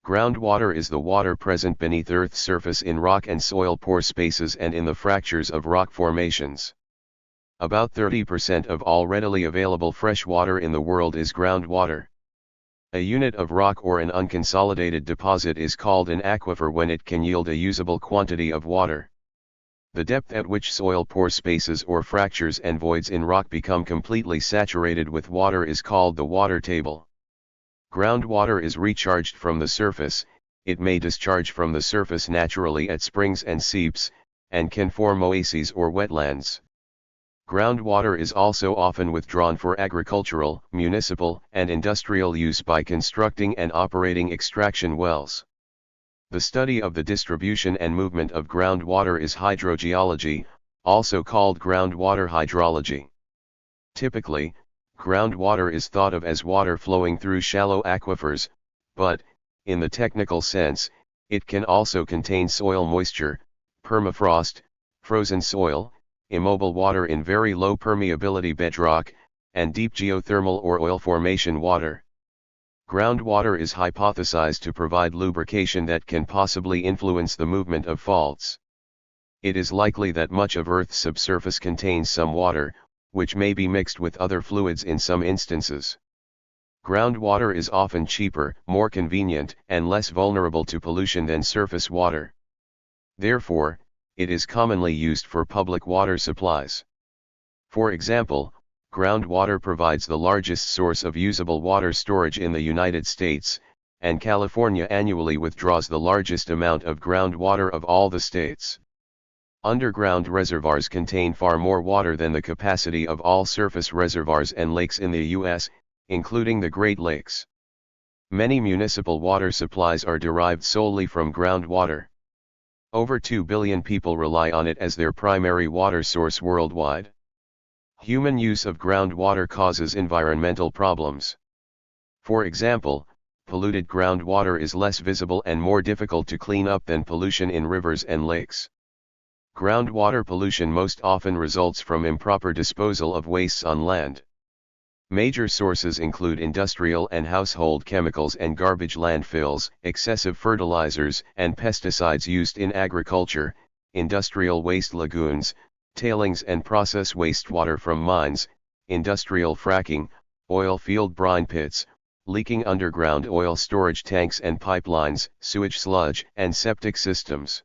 Groundwater is the water present beneath Earth's surface in rock and soil pore spaces and in the fractures of rock formations. About 30% of all readily available fresh water in the world is groundwater. A unit of rock or an unconsolidated deposit is called an aquifer when it can yield a usable quantity of water. The depth at which soil pore spaces or fractures and voids in rock become completely saturated with water is called the water table. Groundwater is recharged from the surface. It may discharge from the surface naturally at springs and seeps, and can form oases or wetlands. Groundwater is also often withdrawn for agricultural, municipal, and industrial use by constructing and operating extraction wells. The study of the distribution and movement of groundwater is hydrogeology, also called groundwater hydrology. Typically, groundwater is thought of as water flowing through shallow aquifers, but, in the technical sense, it can also contain soil moisture, permafrost, frozen soil, immobile water in very low permeability bedrock, and deep geothermal or oil formation water. Groundwater is hypothesized to provide lubrication that can possibly influence the movement of faults. It is likely that much of Earth's subsurface contains some water, which may be mixed with other fluids in some instances. Groundwater is often cheaper, more convenient, and less vulnerable to pollution than surface water. Therefore, it is commonly used for public water supplies. For example, groundwater provides the largest source of usable water storage in the United States, and California annually withdraws the largest amount of groundwater of all the states. Underground reservoirs contain far more water than the capacity of all surface reservoirs and lakes in the U.S., including the Great Lakes. Many municipal water supplies are derived solely from groundwater. Over 2 billion people rely on it as their primary water source worldwide. Human use of groundwater causes environmental problems. For example, polluted groundwater is less visible and more difficult to clean up than pollution in rivers and lakes. Groundwater pollution most often results from improper disposal of wastes on land. Major sources include industrial and household chemicals and garbage landfills, excessive fertilizers and pesticides used in agriculture, industrial waste lagoons, tailings and process wastewater from mines, industrial fracking, oil field brine pits, leaking underground oil storage tanks and pipelines, sewage sludge, and septic systems.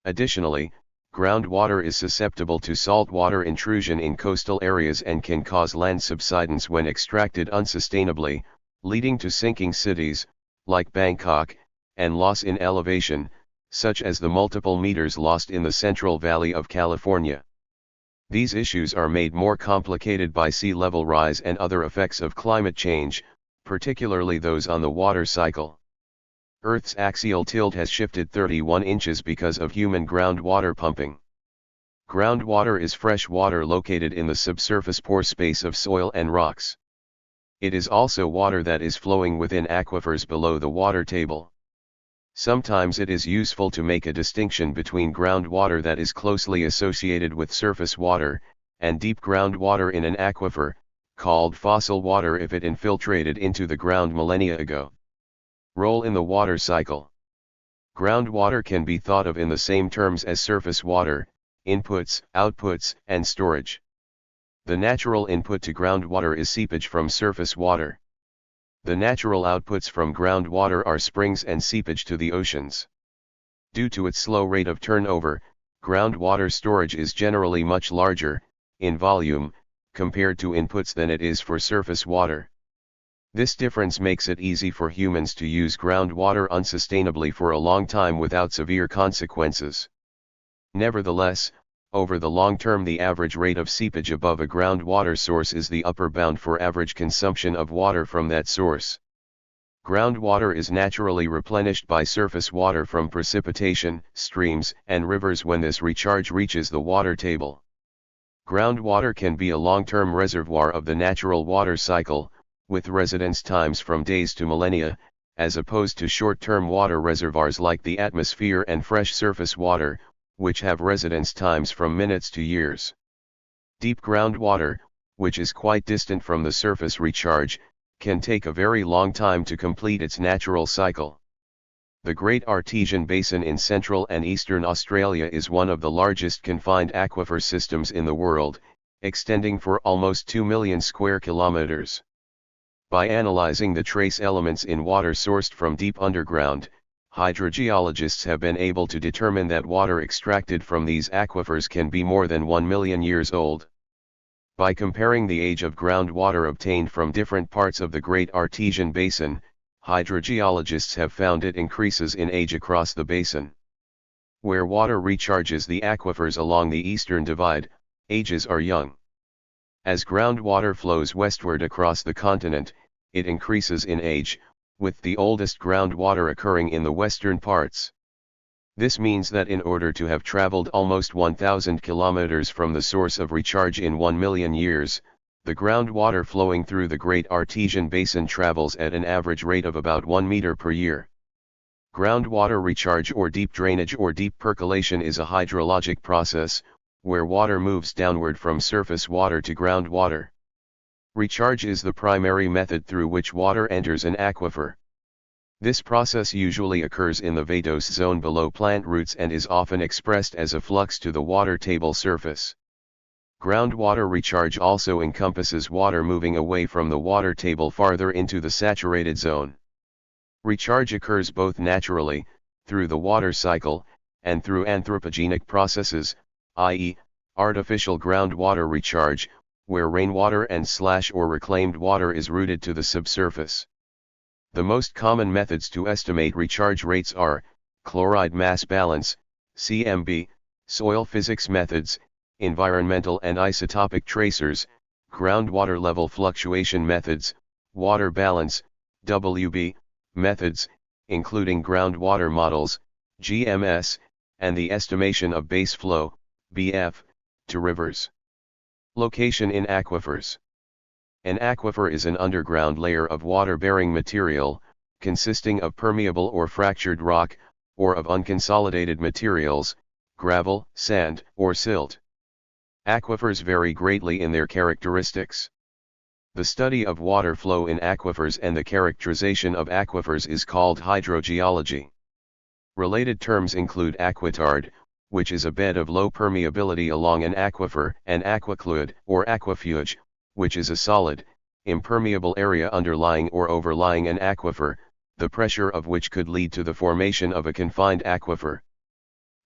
Additionally, groundwater is susceptible to saltwater intrusion in coastal areas and can cause land subsidence when extracted unsustainably, leading to sinking cities, like Bangkok, and loss in elevation, such as the multiple meters lost in the Central Valley of California. These issues are made more complicated by sea level rise and other effects of climate change, particularly those on the water cycle. Earth's axial tilt has shifted 31 inches because of human groundwater pumping. Groundwater is fresh water located in the subsurface pore space of soil and rocks. It is also water that is flowing within aquifers below the water table. Sometimes it is useful to make a distinction between groundwater that is closely associated with surface water, and deep groundwater in an aquifer, called fossil water if it infiltrated into the ground millennia ago. Role in the water cycle. Groundwater can be thought of in the same terms as surface water: inputs, outputs, and storage. The natural input to groundwater is seepage from surface water. The natural outputs from groundwater are springs and seepage to the oceans. Due to its slow rate of turnover, groundwater storage is generally much larger, in volume, compared to inputs than it is for surface water. This difference makes it easy for humans to use groundwater unsustainably for a long time without severe consequences. Nevertheless, over the long term, the average rate of seepage above a groundwater source is the upper bound for average consumption of water from that source. Groundwater is naturally replenished by surface water from precipitation, streams, and rivers when this recharge reaches the water table. Groundwater can be a long-term reservoir of the natural water cycle, with residence times from days to millennia, as opposed to short-term water reservoirs like the atmosphere and fresh surface water, which have residence times from minutes to years. Deep groundwater, which is quite distant from the surface recharge, can take a very long time to complete its natural cycle. The Great Artesian Basin in central and eastern Australia is one of the largest confined aquifer systems in the world, extending for almost 2 million square kilometers. By analyzing the trace elements in water sourced from deep underground, hydrogeologists have been able to determine that water extracted from these aquifers can be more than 1 million years old. By comparing the age of groundwater obtained from different parts of the Great Artesian Basin, hydrogeologists have found it increases in age across the basin. Where water recharges the aquifers along the eastern divide, ages are young. As groundwater flows westward across the continent, it increases in age, with the oldest groundwater occurring in the western parts. This means that in order to have traveled almost 1,000 kilometers from the source of recharge in 1 million years, the groundwater flowing through the Great Artesian Basin travels at an average rate of about 1 meter per year. Groundwater recharge or deep drainage or deep percolation is a hydrologic process, where water moves downward from surface water to groundwater. Recharge is the primary method through which water enters an aquifer. This process usually occurs in the vadose zone below plant roots and is often expressed as a flux to the water table surface. Groundwater recharge also encompasses water moving away from the water table farther into the saturated zone. Recharge occurs both naturally, through the water cycle, and through anthropogenic processes, i.e., artificial groundwater recharge, where rainwater and or reclaimed water is routed to the subsurface. The most common methods to estimate recharge rates are chloride mass balance, CMB, soil physics methods, environmental and isotopic tracers, groundwater level fluctuation methods, water balance, WB, methods, including groundwater models, GMS, and the estimation of base flow, BF, to rivers. Location in aquifers. An aquifer is an underground layer of water-bearing material, consisting of permeable or fractured rock, or of unconsolidated materials, gravel, sand, or silt. Aquifers vary greatly in their characteristics. The study of water flow in aquifers and the characterization of aquifers is called hydrogeology. Related terms include aquitard, which is a bed of low permeability along an aquifer, and aquiclude, or aquafuge, which is a solid, impermeable area underlying or overlying an aquifer, the pressure of which could lead to the formation of a confined aquifer.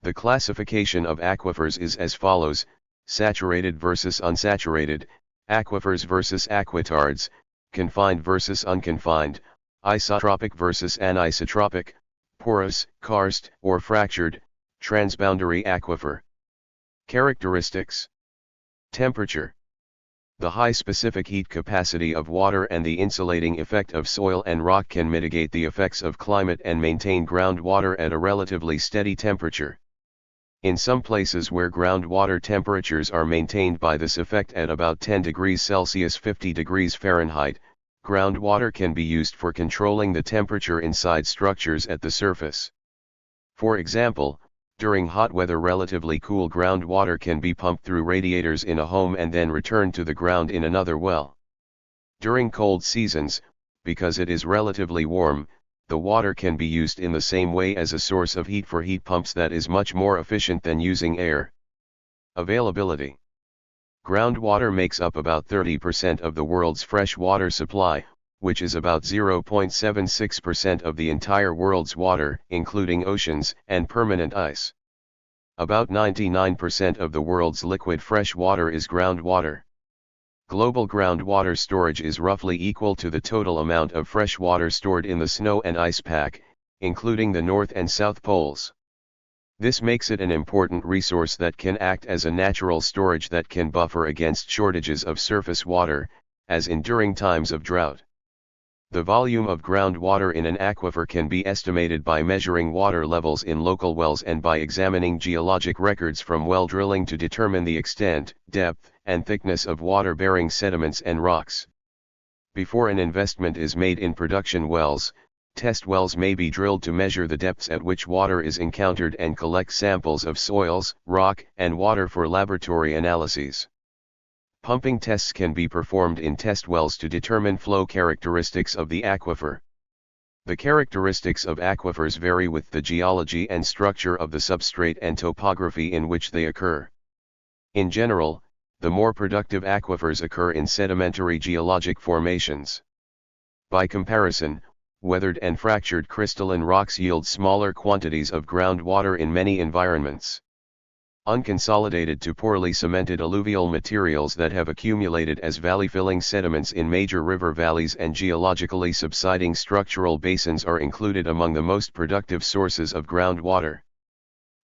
The classification of aquifers is as follows: saturated versus unsaturated, aquifers versus aquitards, confined versus unconfined, isotropic versus anisotropic, porous, karst, or fractured, transboundary aquifer. Characteristics. Temperature. The high specific heat capacity of water and the insulating effect of soil and rock can mitigate the effects of climate and maintain groundwater at a relatively steady temperature. In some places where groundwater temperatures are maintained by this effect at about 10 degrees Celsius 50 degrees Fahrenheit, groundwater can be used for controlling the temperature inside structures at the surface. For example, during hot weather relatively cool groundwater can be pumped through radiators in a home and then returned to the ground in another well. During cold seasons, because it is relatively warm, the water can be used in the same way as a source of heat for heat pumps that is much more efficient than using air. Availability. Groundwater makes up about 30% of the world's fresh water supply, which is about 0.76% of the entire world's water, including oceans and permanent ice. About 99% of the world's liquid fresh water is groundwater. Global groundwater storage is roughly equal to the total amount of fresh water stored in the snow and ice pack, including the North and South Poles. This makes it an important resource that can act as a natural storage that can buffer against shortages of surface water, as in during times of drought. The volume of groundwater in an aquifer can be estimated by measuring water levels in local wells and by examining geologic records from well drilling to determine the extent, depth, and thickness of water-bearing sediments and rocks. Before an investment is made in production wells, test wells may be drilled to measure the depths at which water is encountered and collect samples of soils, rock, and water for laboratory analyses. Pumping tests can be performed in test wells to determine flow characteristics of the aquifer. The characteristics of aquifers vary with the geology and structure of the substrate and topography in which they occur. In general, the more productive aquifers occur in sedimentary geologic formations. By comparison, weathered and fractured crystalline rocks yield smaller quantities of groundwater in many environments. Unconsolidated to poorly cemented alluvial materials that have accumulated as valley-filling sediments in major river valleys and geologically subsiding structural basins are included among the most productive sources of groundwater.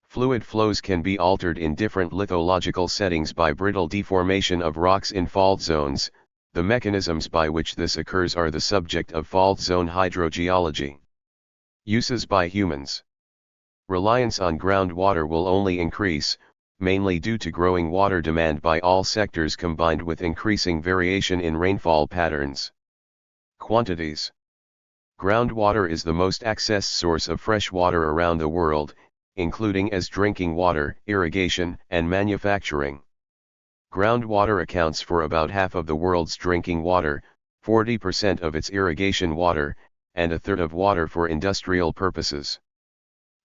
Fluid flows can be altered in different lithological settings by brittle deformation of rocks in fault zones. The mechanisms by which this occurs are the subject of fault zone hydrogeology. Uses by humans. Reliance on groundwater will only increase, mainly due to growing water demand by all sectors combined with increasing variation in rainfall patterns. Quantities. Groundwater is the most accessed source of fresh water around the world, including as drinking water, irrigation, and manufacturing. Groundwater accounts for about half of the world's drinking water, 40% of its irrigation water, and a third of water for industrial purposes.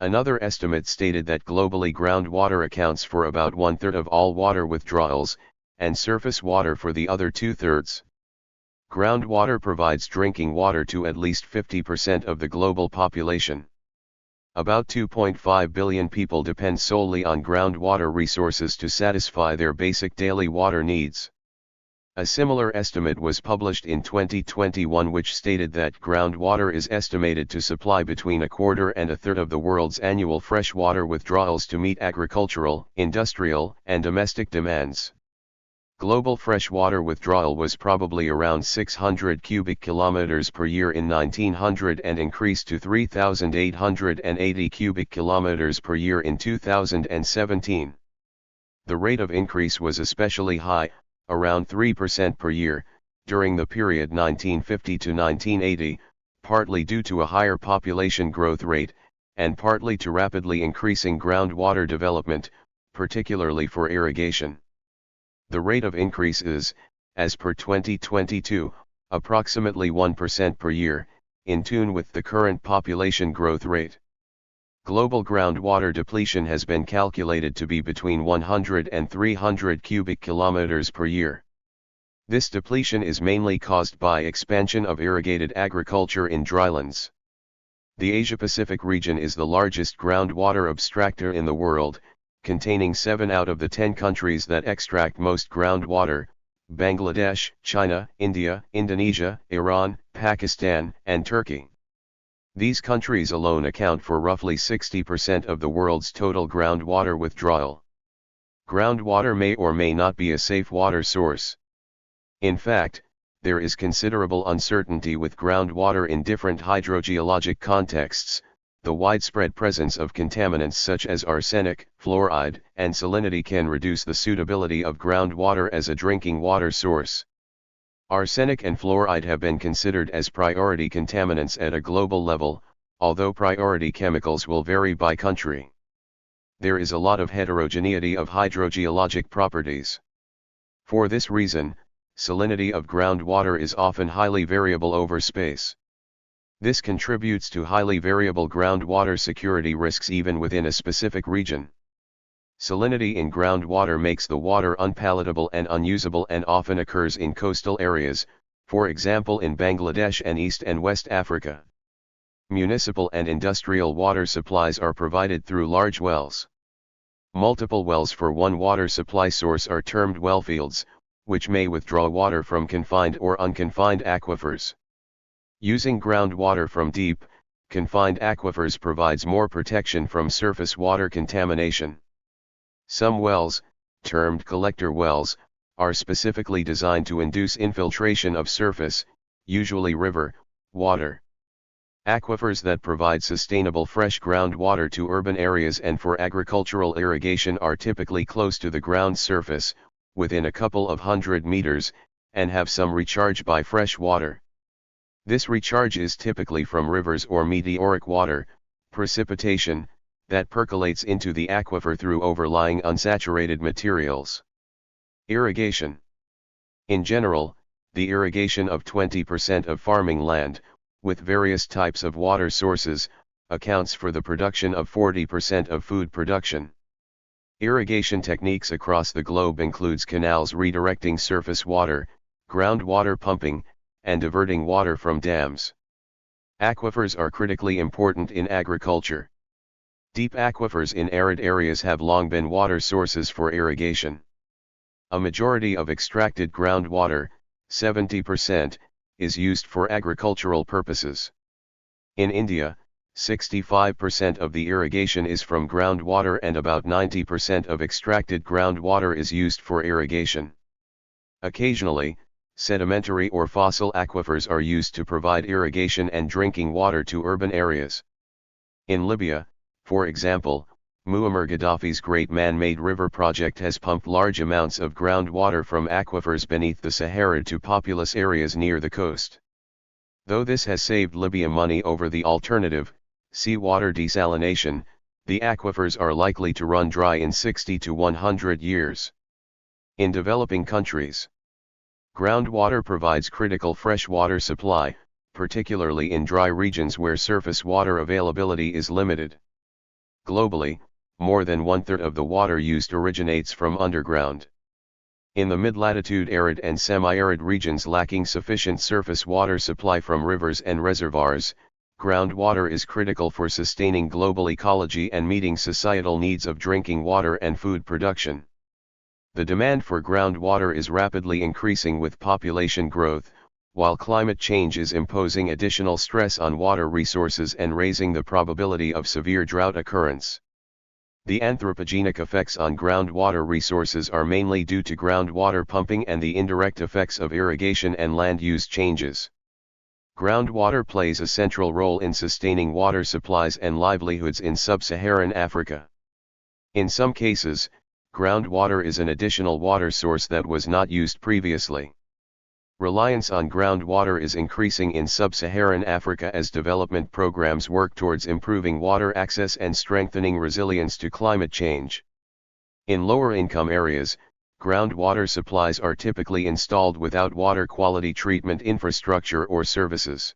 Another estimate stated that globally groundwater accounts for about 1/3 of all water withdrawals, and surface water for the other 2/3. Groundwater provides drinking water to at least 50% of the global population. About 2.5 billion people depend solely on groundwater resources to satisfy their basic daily water needs. A similar estimate was published in 2021 which stated that groundwater is estimated to supply between 1/4 and 1/3 of the world's annual freshwater withdrawals to meet agricultural, industrial, and domestic demands. Global freshwater withdrawal was probably around 600 cubic kilometers per year in 1900 and increased to 3,880 cubic kilometers per year in 2017. The rate of increase was especially high, around 3% per year, during the period 1950 to 1980, partly due to a higher population growth rate, and partly to rapidly increasing groundwater development, particularly for irrigation. The rate of increase is, as per 2022, approximately 1% per year, in tune with the current population growth rate. Global groundwater depletion has been calculated to be between 100 and 300 cubic kilometers per year. This depletion is mainly caused by expansion of irrigated agriculture in drylands. The Asia-Pacific region is the largest groundwater abstractor in the world, containing 7 out of the 10 countries that extract most groundwater: Bangladesh, China, India, Indonesia, Iran, Pakistan, and Turkey. These countries alone account for roughly 60% of the world's total groundwater withdrawal. Groundwater may or may not be a safe water source. In fact, there is considerable uncertainty with groundwater in different hydrogeologic contexts. The widespread presence of contaminants such as arsenic, fluoride, and salinity can reduce the suitability of groundwater as a drinking water source. Arsenic and fluoride have been considered as priority contaminants at a global level, although priority chemicals will vary by country. There is a lot of heterogeneity of hydrogeologic properties. For this reason, salinity of groundwater is often highly variable over space. This contributes to highly variable groundwater security risks even within a specific region. Salinity in groundwater makes the water unpalatable and unusable and often occurs in coastal areas, for example in Bangladesh and East and West Africa. Municipal and industrial water supplies are provided through large wells. Multiple wells for one water supply source are termed wellfields, which may withdraw water from confined or unconfined aquifers. Using groundwater from deep, confined aquifers provides more protection from surface water contamination. Some wells, termed collector wells, are specifically designed to induce infiltration of surface, usually river, water. Aquifers that provide sustainable fresh groundwater to urban areas and for agricultural irrigation are typically close to the ground surface, within a couple of 100 meters, and have some recharge by fresh water. This recharge is typically from rivers or meteoric water, precipitation, that percolates into the aquifer through overlying unsaturated materials. Irrigation. In general, the irrigation of 20% of farming land, with various types of water sources, accounts for the production of 40% of food production. Irrigation techniques across the globe includes canals redirecting surface water, groundwater pumping, and diverting water from dams. Aquifers are critically important in agriculture. Deep aquifers in arid areas have long been water sources for irrigation. A majority of extracted groundwater, 70%, is used for agricultural purposes. In India, 65% of the irrigation is from groundwater and about 90% of extracted groundwater is used for irrigation. Occasionally, sedimentary or fossil aquifers are used to provide irrigation and drinking water to urban areas. In Libya, for example, Muammar Gaddafi's Great Man-Made River project has pumped large amounts of groundwater from aquifers beneath the Sahara to populous areas near the coast. Though this has saved Libya money over the alternative, seawater desalination, the aquifers are likely to run dry in 60 to 100 years. In developing countries, groundwater provides critical freshwater supply, particularly in dry regions where surface water availability is limited. Globally, more than one-third of the water used originates from underground. In the mid-latitude arid and semi-arid regions lacking sufficient surface water supply from rivers and reservoirs, groundwater is critical for sustaining global ecology and meeting societal needs of drinking water and food production. The demand for groundwater is rapidly increasing with population growth, while climate change is imposing additional stress on water resources and raising the probability of severe drought occurrence. The anthropogenic effects on groundwater resources are mainly due to groundwater pumping and the indirect effects of irrigation and land use changes. Groundwater plays a central role in sustaining water supplies and livelihoods in sub-Saharan Africa. In some cases, groundwater is an additional water source that was not used previously. Reliance on groundwater is increasing in sub-Saharan Africa as development programs work towards improving water access and strengthening resilience to climate change. In lower-income areas, groundwater supplies are typically installed without water quality treatment infrastructure or services.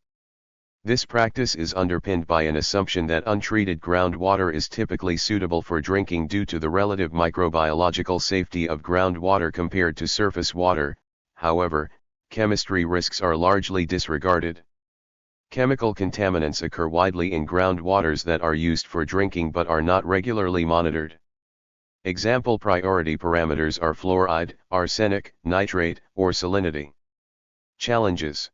This practice is underpinned by an assumption that untreated groundwater is typically suitable for drinking due to the relative microbiological safety of groundwater compared to surface water. However, chemistry risks are largely disregarded. Chemical contaminants occur widely in groundwaters that are used for drinking but are not regularly monitored. Example priority parameters are fluoride, arsenic, nitrate, or salinity. Challenges.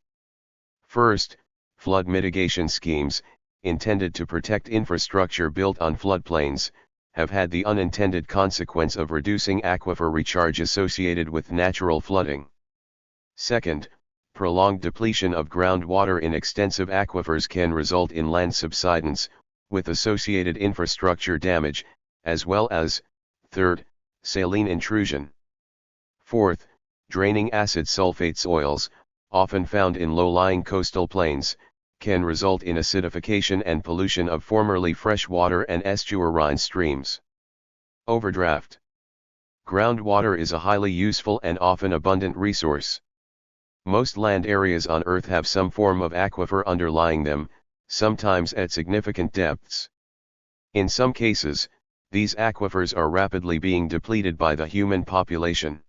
First, flood mitigation schemes, intended to protect infrastructure built on floodplains, have had the unintended consequence of reducing aquifer recharge associated with natural flooding. Second, prolonged depletion of groundwater in extensive aquifers can result in land subsidence, with associated infrastructure damage, as well as, third, saline intrusion. Fourth, draining acid sulfate soils, often found in low-lying coastal plains, can result in acidification and pollution of formerly freshwater and estuarine streams. Overdraft. Groundwater is a highly useful and often abundant resource. Most land areas on Earth have some form of aquifer underlying them, sometimes at significant depths. In some cases, these aquifers are rapidly being depleted by the human population.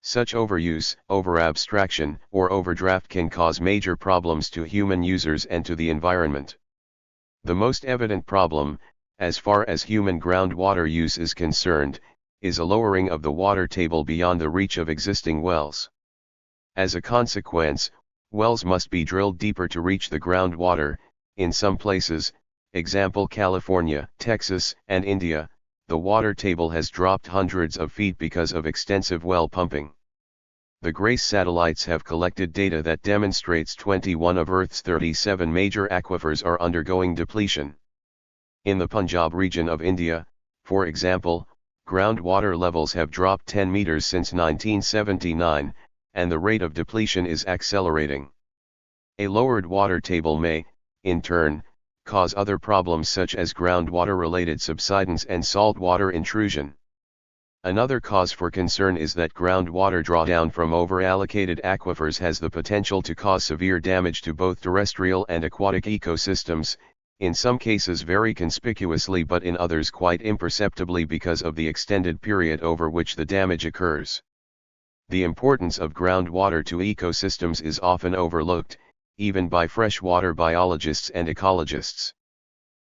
Such overuse, overabstraction, or overdraft can cause major problems to human users and to the environment. The most evident problem, as far as human groundwater use is concerned, is a lowering of the water table beyond the reach of existing wells. As a consequence, wells must be drilled deeper to reach the groundwater. In some places, example California, Texas, and India, the water table has dropped hundreds of feet because of extensive well pumping. The GRACE satellites have collected data that demonstrates 21 of Earth's 37 major aquifers are undergoing depletion. In the Punjab region of India, for example, groundwater levels have dropped 10 meters since 1979, and the rate of depletion is accelerating. A lowered water table may, in turn, cause other problems such as groundwater-related subsidence and saltwater intrusion. Another cause for concern is that groundwater drawdown from over-allocated aquifers has the potential to cause severe damage to both terrestrial and aquatic ecosystems, in some cases very conspicuously but in others quite imperceptibly because of the extended period over which the damage occurs. The importance of groundwater to ecosystems is often overlooked, even by freshwater biologists and ecologists.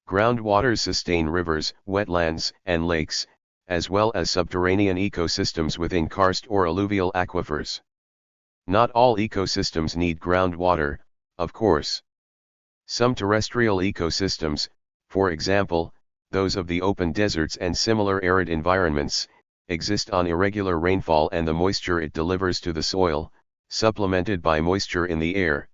Groundwaters sustain rivers, wetlands, and lakes, as well as subterranean ecosystems within karst or alluvial aquifers. Not all ecosystems need groundwater, of course. Some terrestrial ecosystems, for example, those of the open deserts and similar arid environments, exist on irregular rainfall and the moisture it delivers to the soil, supplemented by moisture in the air.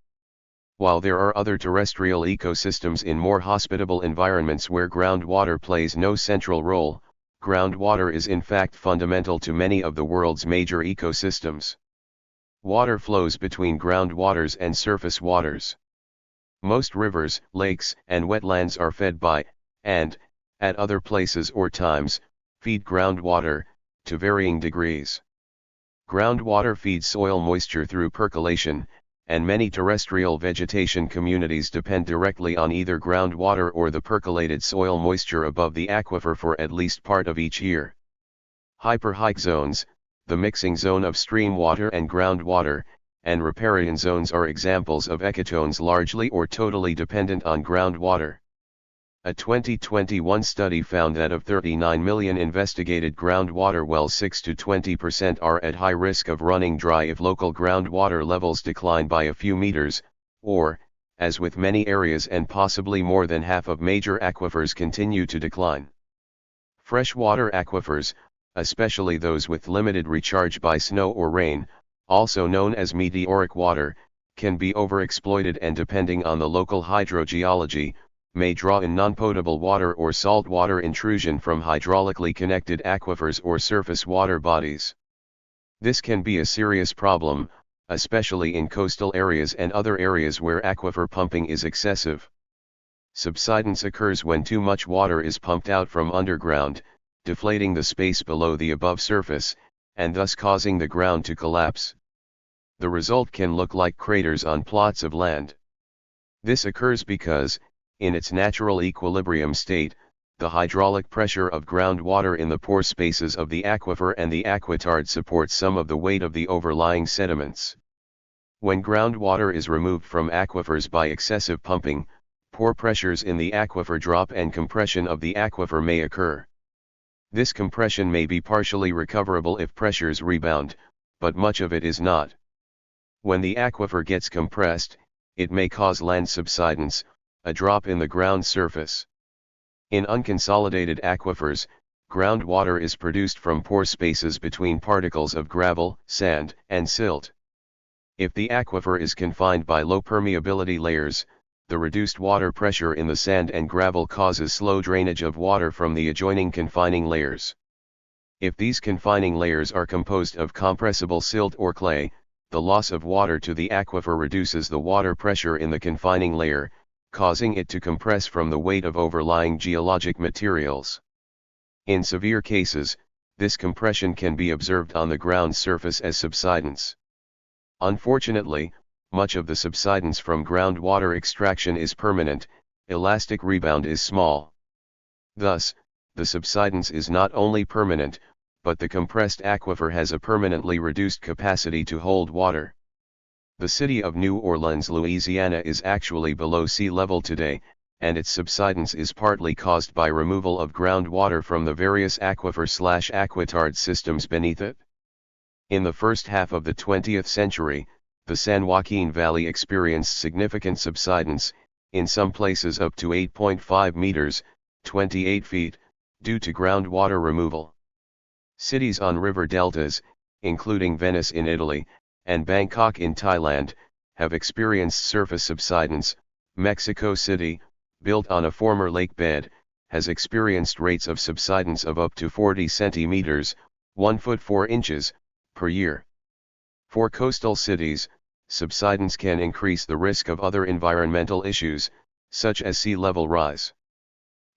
While there are other terrestrial ecosystems in more hospitable environments where groundwater plays no central role, groundwater is in fact fundamental to many of the world's major ecosystems. Water flows between groundwaters and surface waters. Most rivers, lakes, and wetlands are fed by, and, at other places or times, feed groundwater, to varying degrees. Groundwater feeds soil moisture through percolation, and many terrestrial vegetation communities depend directly on either groundwater or the percolated soil moisture above the aquifer for at least part of each year. Hyperhike zones, the mixing zone of stream water and groundwater, and riparian zones are examples of ecotones largely or totally dependent on groundwater. A 2021 study found that of 39 million investigated groundwater wells, 6 to 20% are at high risk of running dry if local groundwater levels decline by a few meters, or, as with many areas and possibly more than half of major aquifers, continue to decline. Freshwater aquifers, especially those with limited recharge by snow or rain, also known as meteoric water, can be overexploited and, depending on the local hydrogeology, may draw in non-potable water or saltwater intrusion from hydraulically connected aquifers or surface water bodies. This can be a serious problem, especially in coastal areas and other areas where aquifer pumping is excessive. Subsidence occurs when too much water is pumped out from underground, deflating the space below the above surface, and thus causing the ground to collapse. The result can look like craters on plots of land. This occurs because, in its natural equilibrium state, the hydraulic pressure of groundwater in the pore spaces of the aquifer and the aquitard supports some of the weight of the overlying sediments. When groundwater is removed from aquifers by excessive pumping, pore pressures in the aquifer drop and compression of the aquifer may occur. This compression may be partially recoverable if pressures rebound, but much of it is not. When the aquifer gets compressed, it may cause land subsidence, a drop in the ground surface. In unconsolidated aquifers, groundwater is produced from pore spaces between particles of gravel, sand, and silt. If the aquifer is confined by low permeability layers, the reduced water pressure in the sand and gravel causes slow drainage of water from the adjoining confining layers. If these confining layers are composed of compressible silt or clay, the loss of water to the aquifer reduces the water pressure in the confining layer, causing it to compress from the weight of overlying geologic materials. In severe cases, this compression can be observed on the ground surface as subsidence. Unfortunately, much of the subsidence from groundwater extraction is permanent, elastic rebound is small. Thus, the subsidence is not only permanent, but the compressed aquifer has a permanently reduced capacity to hold water. The city of New Orleans, Louisiana is actually below sea level today, and its subsidence is partly caused by removal of groundwater from the various aquifer/aquitard systems beneath it. In the first half of the 20th century, the San Joaquin Valley experienced significant subsidence, in some places up to 8.5 meters, 28 feet, due to groundwater removal. Cities on river deltas, including Venice in Italy, and Bangkok in Thailand, have experienced surface subsidence. Mexico City, built on a former lake bed, has experienced rates of subsidence of up to 40 centimeters, 1 foot 4 inches, per year. For coastal cities, subsidence can increase the risk of other environmental issues, such as sea level rise.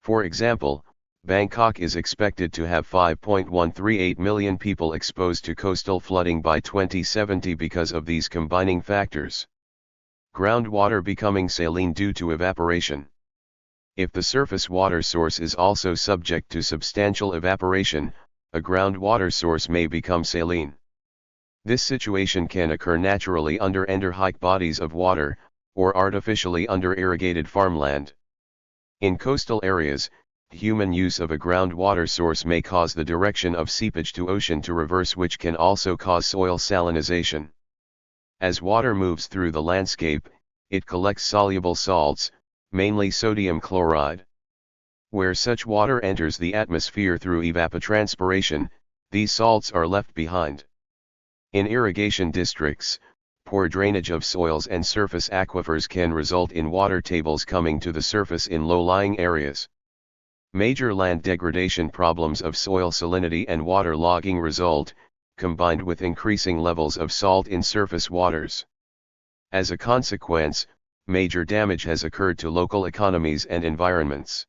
For example, Bangkok is expected to have 5.138 million people exposed to coastal flooding by 2070 because of these combining factors. Groundwater becoming saline due to evaporation. If the surface water source is also subject to substantial evaporation, a groundwater source may become saline. This situation can occur naturally under endorheic bodies of water, or artificially under irrigated farmland. In coastal areas, human use of a groundwater source may cause the direction of seepage to ocean to reverse, which can also cause soil salinization. As water moves through the landscape, it collects soluble salts, mainly sodium chloride. Where such water enters the atmosphere through evapotranspiration, these salts are left behind. In irrigation districts, poor drainage of soils and surface aquifers can result in water tables coming to the surface in low-lying areas. Major land degradation problems of soil salinity and water logging result, combined with increasing levels of salt in surface waters. As a consequence, major damage has occurred to local economies and environments.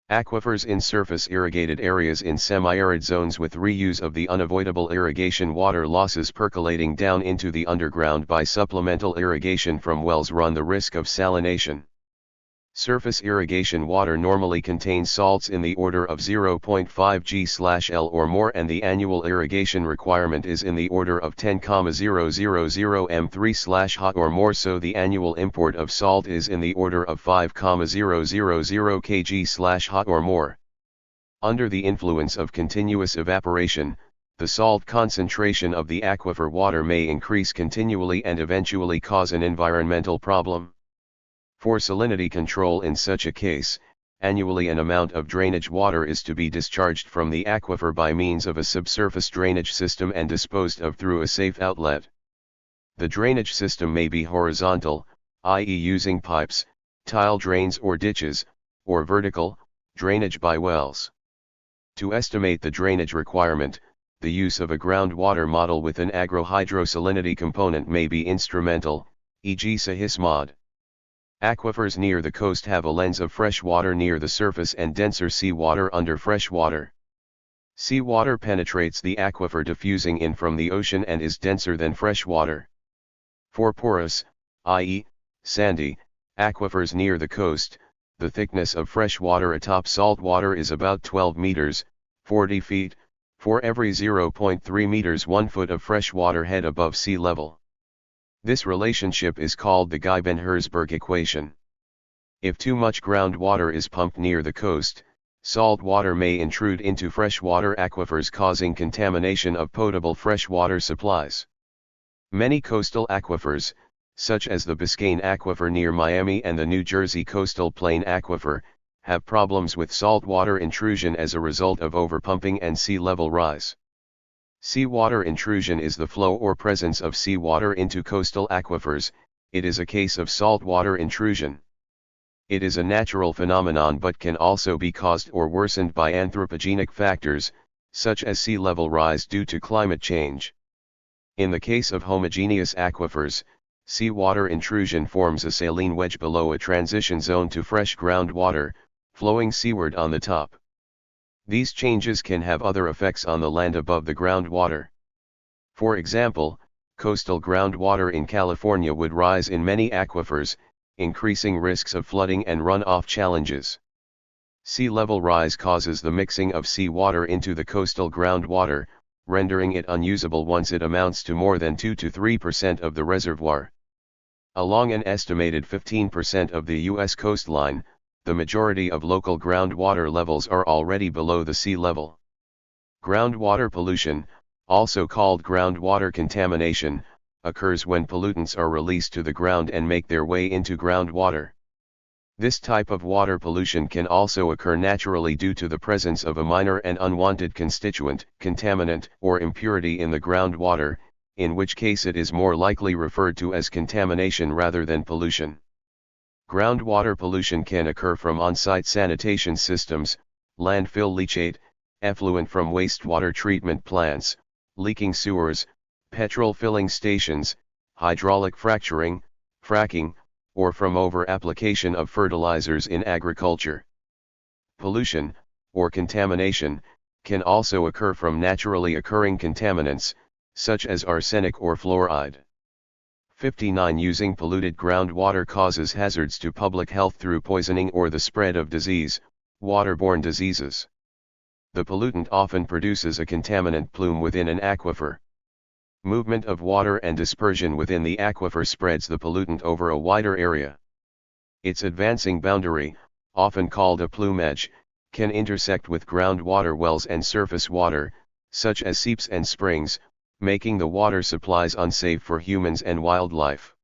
Aquifers in surface irrigated areas in semi-arid zones with reuse of the unavoidable irrigation water losses percolating down into the underground by supplemental irrigation from wells run the risk of salination. Surface irrigation water normally contains salts in the order of 0.5 g/L or more, and the annual irrigation requirement is in the order of 10,000 m3/h or more, so the annual import of salt is in the order of 5,000 kg/h or more. Under the influence of continuous evaporation, the salt concentration of the aquifer water may increase continually and eventually cause an environmental problem. For salinity control in such a case, annually an amount of drainage water is to be discharged from the aquifer by means of a subsurface drainage system and disposed of through a safe outlet. The drainage system may be horizontal, i.e. using pipes, tile drains or ditches, or vertical, drainage by wells. To estimate the drainage requirement, the use of a groundwater model with an agrohydrosalinity component may be instrumental, e.g. SAHIS-MOD. Aquifers near the coast have a lens of fresh water near the surface and denser seawater under freshwater. Seawater penetrates the aquifer diffusing in from the ocean and is denser than freshwater. For porous, i.e., sandy, aquifers near the coast, the thickness of freshwater atop saltwater is about 12 meters, 40 feet, for every 0.3 meters 1 foot of freshwater head above sea level. This relationship is called the Guy-Ben-Herzberg equation. If too much groundwater is pumped near the coast, salt water may intrude into freshwater aquifers, causing contamination of potable freshwater supplies. Many coastal aquifers, such as the Biscayne Aquifer near Miami and the New Jersey Coastal Plain Aquifer, have problems with saltwater intrusion as a result of overpumping and sea level rise. Seawater intrusion is the flow or presence of seawater into coastal aquifers. It is a case of saltwater intrusion. It is a natural phenomenon but can also be caused or worsened by anthropogenic factors, such as sea level rise due to climate change. In the case of homogeneous aquifers, seawater intrusion forms a saline wedge below a transition zone to fresh groundwater, flowing seaward on the top. These changes can have other effects on the land above the groundwater. For example, coastal groundwater in California would rise in many aquifers, increasing risks of flooding and runoff challenges. Sea level rise causes the mixing of seawater into the coastal groundwater, rendering it unusable once it amounts to more than 2 to 3% of the reservoir. Along an estimated 15% of the U.S. coastline, the majority of local groundwater levels are already below the sea level. Groundwater pollution, also called groundwater contamination, occurs when pollutants are released to the ground and make their way into groundwater. This type of water pollution can also occur naturally due to the presence of a minor and unwanted constituent, contaminant, or impurity in the groundwater, in which case it is more likely referred to as contamination rather than pollution. Groundwater pollution can occur from on-site sanitation systems, landfill leachate, effluent from wastewater treatment plants, leaking sewers, petrol filling stations, hydraulic fracturing, fracking, or from over-application of fertilizers in agriculture. Pollution, or contamination, can also occur from naturally occurring contaminants, such as arsenic or fluoride. 59. Using polluted groundwater causes hazards to public health through poisoning or the spread of disease, waterborne diseases. The pollutant often produces a contaminant plume within an aquifer. Movement of water and dispersion within the aquifer spreads the pollutant over a wider area. Its advancing boundary, often called a plume edge, can intersect with groundwater wells and surface water, such as seeps and springs, making the water supplies unsafe for humans and wildlife.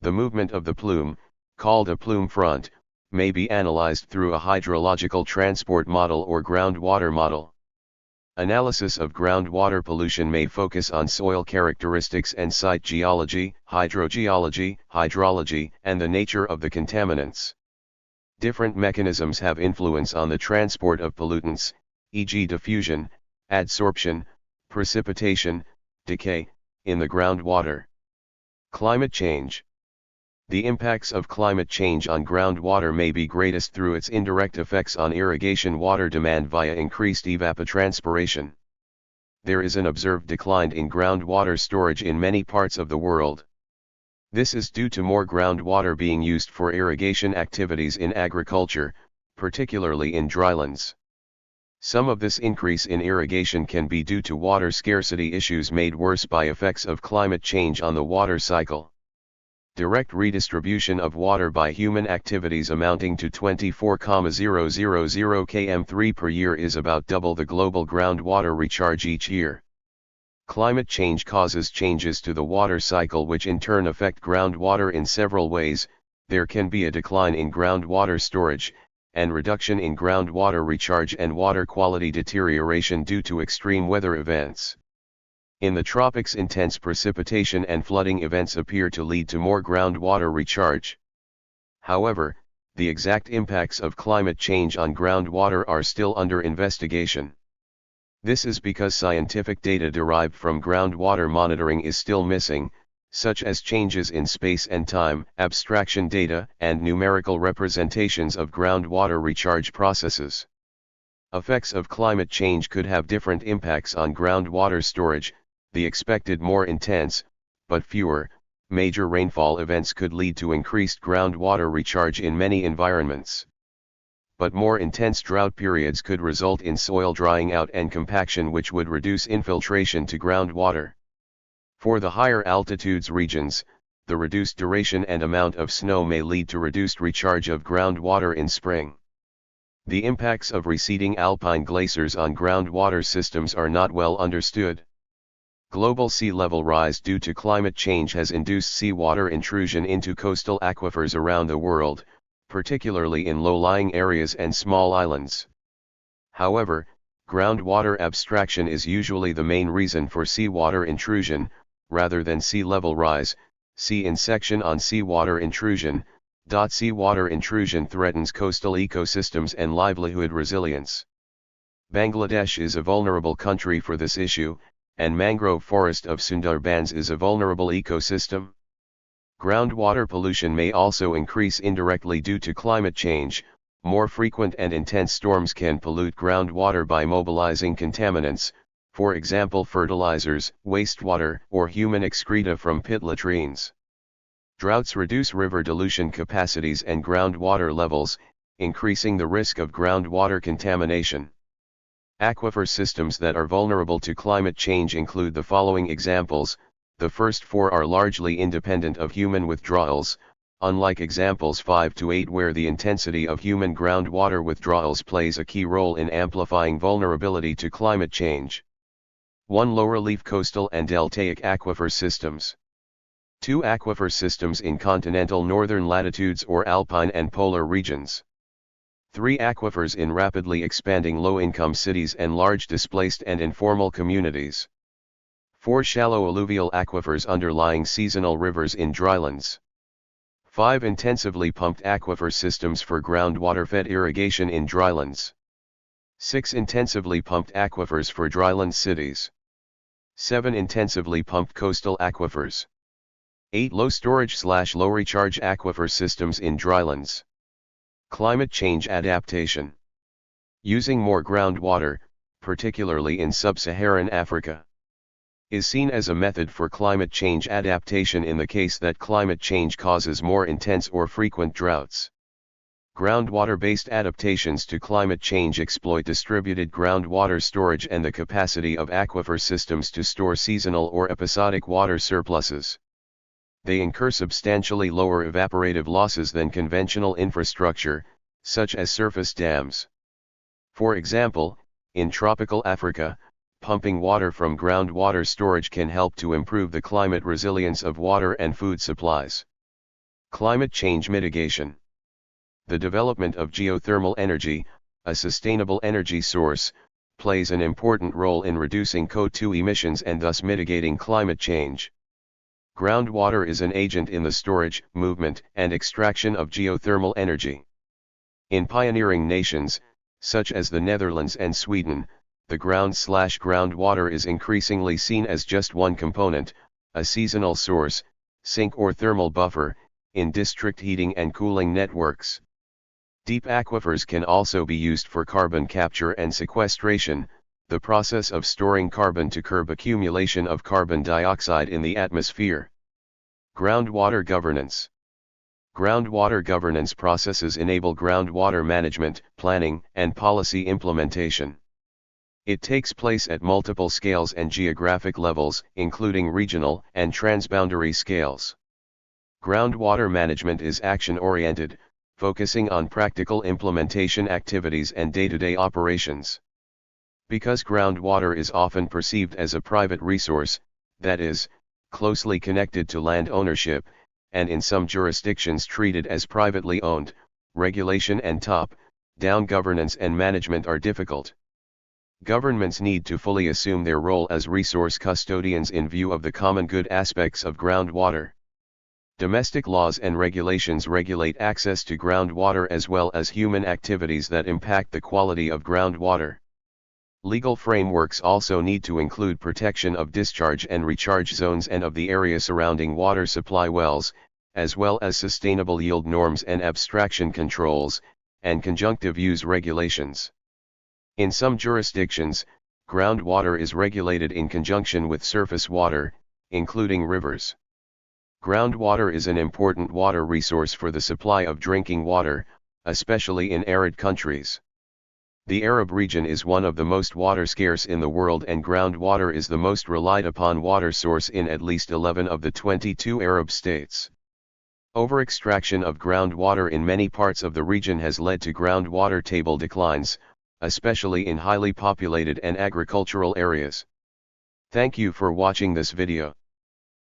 The movement of the plume, called a plume front, may be analyzed through a hydrological transport model or groundwater model. Analysis of groundwater pollution may focus on soil characteristics and site geology, hydrogeology, hydrology, and the nature of the contaminants. Different mechanisms have influence on the transport of pollutants, e.g. diffusion, adsorption, precipitation, decay, in the groundwater. Climate change. The impacts of climate change on groundwater may be greatest through its indirect effects on irrigation water demand via increased evapotranspiration. There is an observed decline in groundwater storage in many parts of the world. This is due to more groundwater being used for irrigation activities in agriculture, particularly in drylands. Some of this increase in irrigation can be due to water scarcity issues made worse by effects of climate change on the water cycle. Direct redistribution of water by human activities amounting to 24,000 km3 per year is about double the global groundwater recharge each year. Climate change causes changes to the water cycle which in turn affect groundwater in several ways. There can be a decline in groundwater storage, and reduction in groundwater recharge and water quality deterioration due to extreme weather events. In the tropics, intense precipitation and flooding events appear to lead to more groundwater recharge. However, the exact impacts of climate change on groundwater are still under investigation. This is because scientific data derived from groundwater monitoring is still missing, such as changes in space and time, abstraction data, and numerical representations of groundwater recharge processes. Effects of climate change could have different impacts on groundwater storage. The expected more intense, but fewer, major rainfall events could lead to increased groundwater recharge in many environments. But more intense drought periods could result in soil drying out and compaction, which would reduce infiltration to groundwater. For the higher altitudes regions, the reduced duration and amount of snow may lead to reduced recharge of groundwater in spring. The impacts of receding alpine glaciers on groundwater systems are not well understood. Global sea level rise due to climate change has induced seawater intrusion into coastal aquifers around the world, particularly in low-lying areas and small islands. However, groundwater abstraction is usually the main reason for seawater intrusion, rather than sea level rise. See in section on seawater intrusion. Seawater intrusion threatens coastal ecosystems and livelihood resilience. Bangladesh is a vulnerable country for this issue, and mangrove forest of Sundarbans is a vulnerable ecosystem. Groundwater pollution may also increase indirectly due to climate change. More frequent and intense storms can pollute groundwater by mobilizing contaminants, for example fertilizers, wastewater, or human excreta from pit latrines. Droughts reduce river dilution capacities and groundwater levels, increasing the risk of groundwater contamination. Aquifer systems that are vulnerable to climate change include the following examples. The first four are largely independent of human withdrawals, unlike examples 5 to 8 where the intensity of human groundwater withdrawals plays a key role in amplifying vulnerability to climate change. 1. Lower leaf coastal and deltaic aquifer systems. 2. Aquifer systems in continental northern latitudes or alpine and polar regions. 3. Aquifers in rapidly expanding low-income cities and large displaced and informal communities. 4. Shallow alluvial aquifers underlying seasonal rivers in drylands. 5. Intensively pumped aquifer systems for groundwater-fed irrigation in drylands. 6. Intensively pumped aquifers for dryland cities. 7. Intensively pumped coastal aquifers. 8. Low storage/low recharge aquifer systems in drylands. Climate change adaptation. Using more groundwater, particularly in sub-Saharan Africa, is seen as a method for climate change adaptation in the case that climate change causes more intense or frequent droughts. Groundwater-based adaptations to climate change exploit distributed groundwater storage and the capacity of aquifer systems to store seasonal or episodic water surpluses. They incur substantially lower evaporative losses than conventional infrastructure, such as surface dams. For example, in tropical Africa, pumping water from groundwater storage can help to improve the climate resilience of water and food supplies. Climate change mitigation. The development of geothermal energy, a sustainable energy source, plays an important role in reducing CO2 emissions and thus mitigating climate change. Groundwater is an agent in the storage, movement, and extraction of geothermal energy. In pioneering nations, such as the Netherlands and Sweden, the groundwater is increasingly seen as just one component, a seasonal source, sink or thermal buffer, in district heating and cooling networks. Deep aquifers can also be used for carbon capture and sequestration, the process of storing carbon to curb accumulation of carbon dioxide in the atmosphere. Groundwater governance. Groundwater governance processes enable groundwater management, planning, and policy implementation. It takes place at multiple scales and geographic levels, including regional and transboundary scales. Groundwater management is action-oriented, focusing on practical implementation activities and day-to-day operations. Because groundwater is often perceived as a private resource, that is, closely connected to land ownership, and in some jurisdictions treated as privately owned, regulation and top-down governance and management are difficult. Governments need to fully assume their role as resource custodians in view of the common good aspects of groundwater. Domestic laws and regulations regulate access to groundwater as well as human activities that impact the quality of groundwater. Legal frameworks also need to include protection of discharge and recharge zones and of the area surrounding water supply wells, as well as sustainable yield norms and abstraction controls, and conjunctive use regulations. In some jurisdictions, groundwater is regulated in conjunction with surface water, including rivers. Groundwater is an important water resource for the supply of drinking water, especially in arid countries. The Arab region is one of the most water scarce in the world, and groundwater is the most relied upon water source in at least 11 of the 22 Arab states. Over-extraction of groundwater in many parts of the region has led to groundwater table declines, especially in highly populated and agricultural areas. Thank you for watching this video.